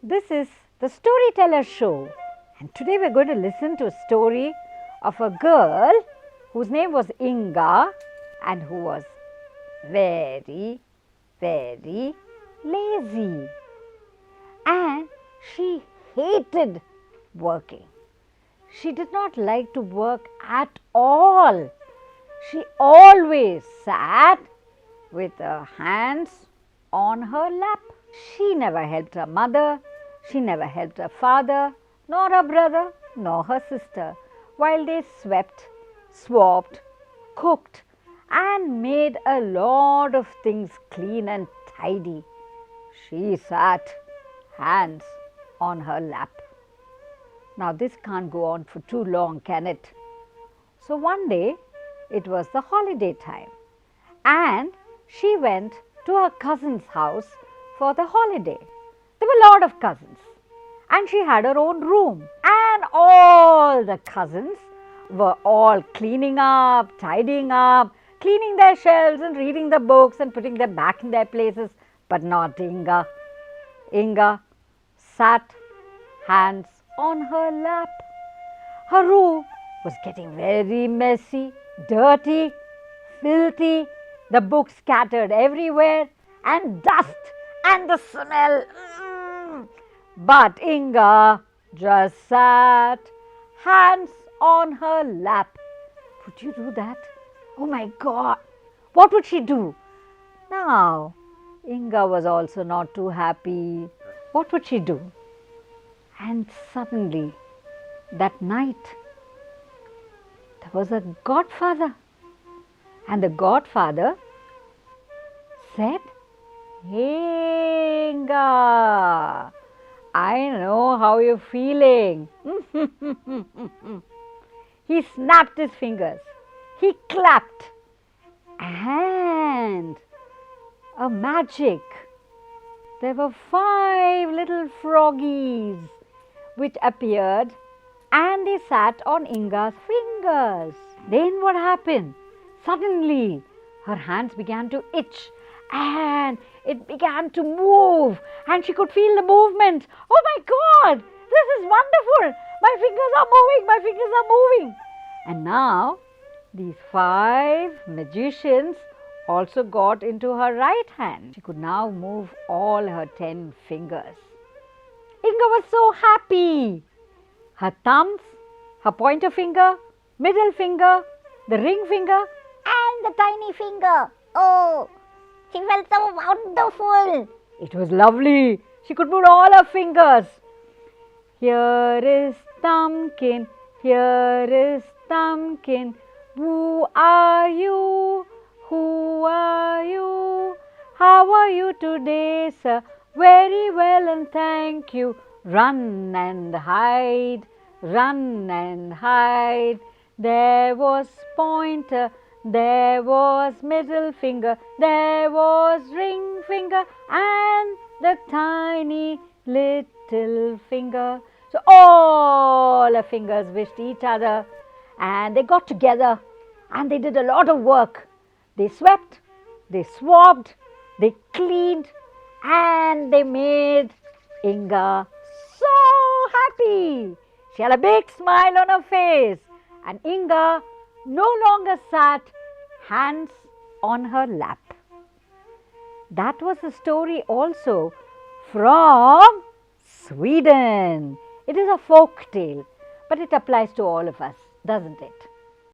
This is the Storyteller Show, and today we are going to listen to a story of a girl whose name was Inga and who was very, very lazy, and she hated working. She did not like to work at all. She always sat with her hands on her lap. She never helped her mother, she never helped her father, nor her brother, nor her sister, while they swept, swapped, cooked, and made a lot of things clean and tidy. She sat, hands on her lap. Now, this can't go on for too long, can it? So, one day, it was the holiday time, and she went to her cousin's house for the holiday. There were a lot of cousins, and she had her own room, and all the cousins were all cleaning up, tidying up, cleaning their shelves and reading the books and putting them back in their places, but not Inga. Inga sat, hands on her lap. Her room was getting very messy, dirty, filthy, the books scattered everywhere, and dust and the smell. But Inga just sat, hands on her lap. Would you do that? Oh my God! What would she do? Now, Inga was also not too happy. What would she do? And suddenly, that night, there was a godfather. And the godfather said, "Hey, Inga, I know how you're feeling." He snapped his fingers. He clapped. And a magic. There were 5 little froggies which appeared, and they sat on Inga's fingers. Then what happened? Suddenly, her hands began to itch and it began to move, and she could feel the movement. Oh my God, this is wonderful. My fingers are moving, my fingers are moving. And now, these 5 magicians also got into her right hand. She could now move all her 10 fingers. Inga was so happy. Her thumbs, her pointer finger, middle finger, the ring finger, and the tiny finger. Oh, she felt so wonderful. It was lovely. She could move all her fingers. Here is Thumbkin, here is Thumbkin. Who are you? Who are you? How are you today, sir? Very well, and thank you. Run and hide, run and hide. There was pointer, there was middle finger, there was ring finger, and the tiny little finger. So all the fingers wished each other, and they got together, and they did a lot of work. They swept, they swabbed, they cleaned, and they made Inga so happy. She had a big smile on her face, and Inga no longer sat hands on her lap. That was a story also from Sweden. It is a folk tale, but it applies to all of us, doesn't it?